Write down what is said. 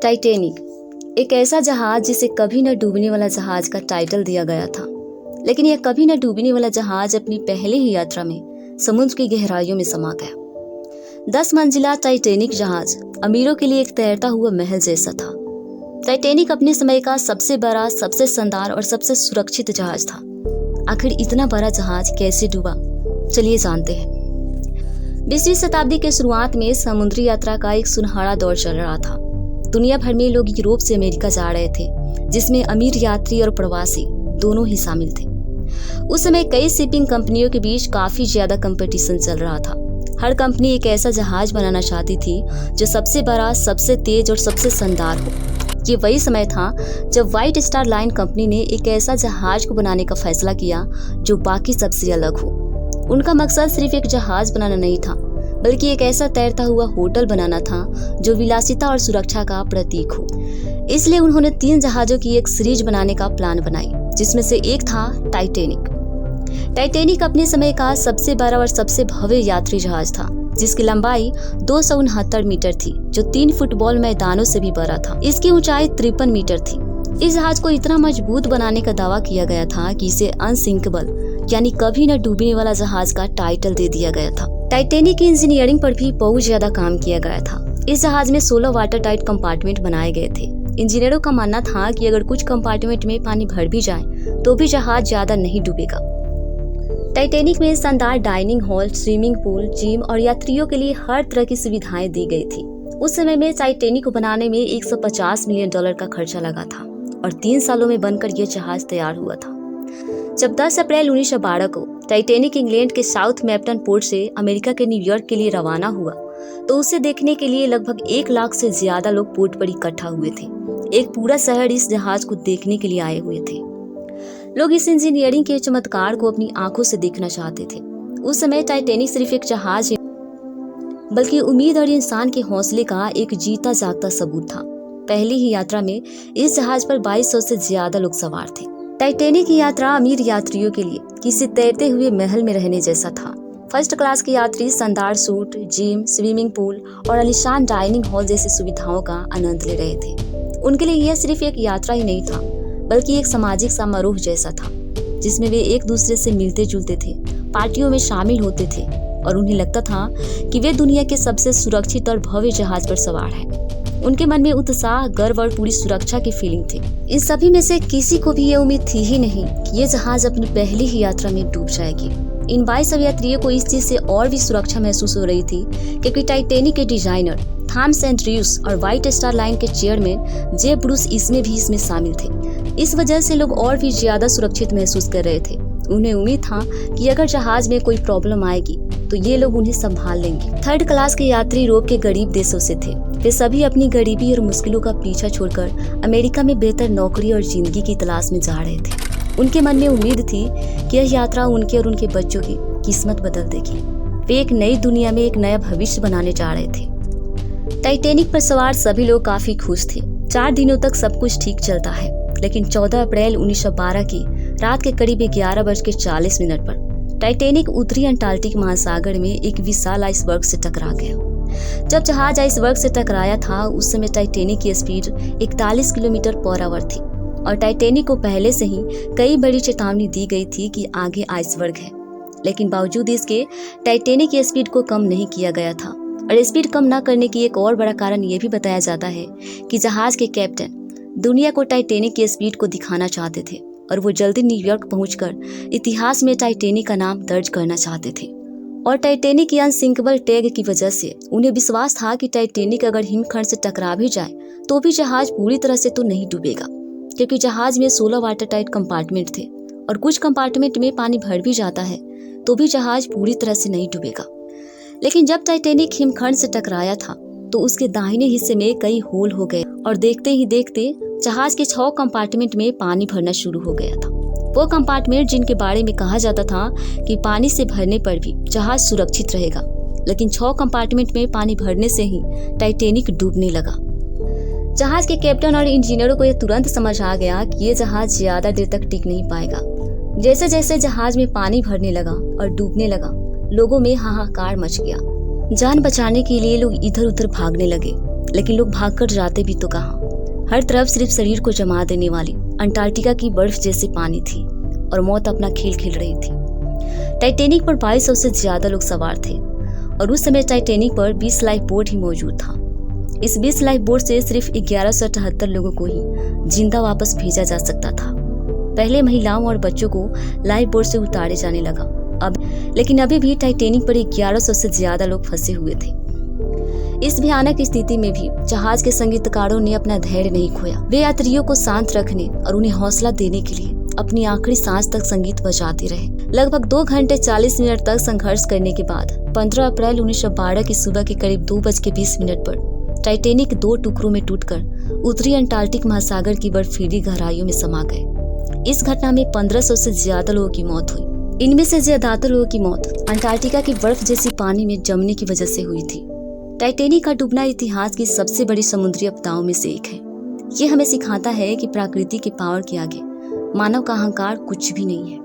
Titanic एक ऐसा जहाज जिसे कभी न डूबने वाला जहाज का टाइटल दिया गया था, लेकिन यह कभी न डूबने वाला जहाज अपनी पहली ही यात्रा में समुद्र की गहराइयों में समा गया। 10 मंजिला टाइटैनिक जहाज अमीरों के लिए एक तैरता हुआ महल जैसा था। टाइटैनिक अपने समय का सबसे बड़ा, सबसे शानदार और सबसे सुरक्षित जहाज था। आखिर इतना बड़ा जहाज कैसे डूबा, चलिए जानते हैं। 20वीं शताब्दी के शुरुआत में समुद्री यात्रा का एक सुनहरा दौर चल रहा था। दुनिया भर में लोग यूरोप से अमेरिका जा रहे थे, जिसमें अमीर यात्री और प्रवासी दोनों ही शामिल थे। उस समय कई शिपिंग कंपनियों के बीच काफी ज्यादा कंपटीशन चल रहा था। हर कंपनी एक ऐसा जहाज बनाना चाहती थी जो सबसे बड़ा, सबसे तेज और सबसे शानदार हो। ये वही समय था जब व्हाइट स्टार लाइन कंपनी ने एक ऐसा जहाज को बनाने का फैसला किया जो बाकी सबसे अलग हो। उनका मकसद सिर्फ एक जहाज बनाना नहीं था, बल्कि एक ऐसा तैरता हुआ होटल बनाना था जो विलासिता और सुरक्षा का प्रतीक हो। इसलिए उन्होंने 3 जहाजों की एक सीरीज बनाने का प्लान बनाई, जिसमें से एक था टाइटैनिक। टाइटैनिक अपने समय का सबसे बड़ा और सबसे भव्य यात्री जहाज था, जिसकी लंबाई 269 मीटर थी, जो 3 फुटबॉल मैदानों से भी बड़ा था। इसकी ऊंचाई 53 मीटर थी। इस जहाज को इतना मजबूत बनाने का दावा किया गया था कि इसे अनसिंकेबल यानी कभी न डूबने वाला जहाज का टाइटल दे दिया गया था। टाइटैनिक की इंजीनियरिंग पर भी बहुत ज्यादा काम किया गया था। इस जहाज में 16 वाटर टाइट कंपार्टमेंट बनाए गए थे। इंजीनियरों का मानना था कि अगर कुछ कंपार्टमेंट में पानी भर भी जाए तो भी जहाज ज्यादा नहीं डूबेगा। टाइटैनिक में शानदार dining hall, swimming pool, gym और यात्रियों के लिए हर तरह की सुविधाएं दी गई थी। उस समय में टाइटैनिक को बनाने में $150 मिलियन का खर्चा लगा था और 3 सालों में बनकर यह जहाज तैयार हुआ था। जब 10 अप्रैल 1912 को टाइटैनिक इंग्लैंड के साउथहैम्पटन पोर्ट से अमेरिका के न्यूयॉर्क के लिए रवाना हुआ, तो उसे देखने के लिए लगभग 1 लाख से ज्यादा लोग पोर्ट पर इकट्ठा हुए थे। एक पूरा शहर इस जहाज को देखने के लिए आए हुए थे। लोग इस इंजीनियरिंग के चमत्कार को अपनी आंखों से देखना चाहते थे। उस समय टाइटैनिक सिर्फ एक जहाज है, बल्कि उम्मीद और इंसान के हौसले का एक जीता जागता सबूत था। पहली ही यात्रा में इस जहाज पर 2200 से ज्यादा लोग सवार थे। टाइटैनिक की यात्रा अमीर यात्रियों के लिए किसी तैरते हुए महल में रहने जैसा था। फर्स्ट क्लास के यात्री शानदार सूट, जिम, स्विमिंग पूल और आलीशान डाइनिंग हॉल जैसी सुविधाओं का आनंद ले रहे थे। उनके लिए यह सिर्फ एक यात्रा ही नहीं था, बल्कि एक सामाजिक समारोह जैसा था, जिसमें वे एक दूसरे से मिलते जुलते थे, पार्टियों में शामिल होते थे और उन्हें लगता था कि वे दुनिया के सबसे सुरक्षित और भव्य जहाज पर सवार हैं। उनके मन में उत्साह, गर्व और पूरी सुरक्षा की फीलिंग थी। इन सभी में से किसी को भी ये उम्मीद थी ही नहीं कि ये जहाज अपनी पहली ही यात्रा में डूब जाएगी। इन 22 यात्रियों को इस चीज से और भी सुरक्षा महसूस हो रही थी क्योंकि टाइटैनिक के डिजाइनर थॉमस एंड्रयूस और व्हाइट स्टार लाइन के चेयरमैन जे ब्रूस इसमें शामिल थे। इस वजह से लोग और भी ज्यादा सुरक्षित महसूस कर रहे थे। उन्हें उम्मीद था कि अगर जहाज में कोई प्रॉब्लम आएगी तो ये लोग उन्हें संभाल लेंगे। 3rd क्लास के यात्री यूरोप के गरीब देशों से थे। वे सभी अपनी गरीबी और मुश्किलों का पीछा छोड़कर अमेरिका में बेहतर नौकरी और जिंदगी की तलाश में जा रहे थे। उनके मन में उम्मीद थी कि यह यात्रा उनके और उनके बच्चों की किस्मत बदल देगी। वे एक नई दुनिया में एक नया भविष्य बनाने जा रहे थे। टाइटैनिक पर सवार सभी लोग काफी खुश थे। 4 दिनों तक सब कुछ ठीक चलता है, लेकिन 14 अप्रैल 1912 की रात के करीब 11:40 पर टाइटैनिक उत्तरी अंटार्कटिक महासागर में एक विशाल आइसबर्ग से टकरा गया। जब जहाज आइसबर्ग से टकराया था, उस समय टाइटैनिक की स्पीड 41 किलोमीटर पर आवर थी और टाइटैनिक को पहले से ही कई बड़ी चेतावनी दी गई थी कि आगे आइसबर्ग है। लेकिन बावजूद इसके टाइटैनिक की स्पीड को कम नहीं किया गया था। और स्पीड कम न करने की एक और बड़ा कारण यह भी बताया जाता है कि जहाज के कैप्टन दुनिया को टाइटैनिक की स्पीड को दिखाना चाहते थे और वो जल्दी न्यूयॉर्क पहुंचकर इतिहास में टाइटैनिक का नाम दर्ज करना चाहते थे। और टाइटैनिक की अनसिंकेबल टैग की वजह से उन्हें विश्वास था कि टाइटैनिक अगर हिमखंड से टकरा भी जाए तो भी जहाज पूरी तरह से तो नहीं डूबेगा, क्योंकि जहाज में 16 वाटर टाइट कंपार्टमेंट थे और कुछ कंपार्टमेंट में पानी भर भी जाता है तो भी जहाज पूरी तरह से नहीं डूबेगा। लेकिन जब टाइटैनिक हिमखंड से टकराया था तो उसके दाहिने हिस्से में कई होल हो गए और देखते ही देखते जहाज के 6 कंपार्टमेंट में पानी भरना शुरू हो गया था। वो कंपार्टमेंट जिनके बारे में कहा जाता था कि पानी से भरने पर भी जहाज सुरक्षित रहेगा, लेकिन 6 कंपार्टमेंट में पानी भरने से ही टाइटैनिक डूबने लगा। जहाज के कैप्टन और इंजीनियरों को यह तुरंत समझ आ गया कि ये जहाज ज्यादा देर तक टिक नहीं पाएगा। जैसे जैसे जहाज में पानी भरने लगा और डूबने लगा, लोगों में हाहाकार मच गया। जान बचाने के लिए लोग इधर उधर भागने लगे। लेकिन लोग भागकर जाते भी तो कहाँ। हर तरफ सिर्फ शरीर को जमा देने वाली अंटार्कटिका की बर्फ जैसी पानी थी और मौत अपना खेल खेल रही थी। टाइटैनिक पर 2200 से ज्यादा लोग सवार थे और उस समय टाइटैनिक पर 20 लाइफ बोट ही मौजूद था। इस 20 लाइफ बोट से सिर्फ 1178 लोगों को ही जिंदा वापस भेजा जा सकता था। पहले महिलाओं और बच्चों को लाइफ बोट से उतारे जाने लगा। लेकिन अभी भी टाइटैनिक पर 1100 से ज्यादा लोग फंसे हुए थे। इस भयानक स्थिति में भी जहाज के संगीतकारों ने अपना धैर्य नहीं खोया। वे यात्रियों को शांत रखने और उन्हें हौसला देने के लिए अपनी आखिरी सांस तक संगीत बजाते रहे। लगभग 2 घंटे 40 मिनट तक संघर्ष करने के बाद 15 अप्रैल 1912 की सुबह के करीब 2:20 पर टाइटैनिक 2 टुकड़ों में टूटकर उत्तरी अंटार्कटिक महासागर की बर्फीली गहराइयों में समा गए। इस घटना में 1500 से ज्यादा लोगों की मौत हुई। इनमें से ज्यादातर लोगों की मौत अंटार्कटिका की बर्फ जैसी पानी में जमने की वजह से हुई थी। टाइटैनिक का डूबना इतिहास की सबसे बड़ी समुद्री आपदाओं में से एक है। ये हमें सिखाता है कि प्रकृति के पावर के आगे मानव का अहंकार कुछ भी नहीं है।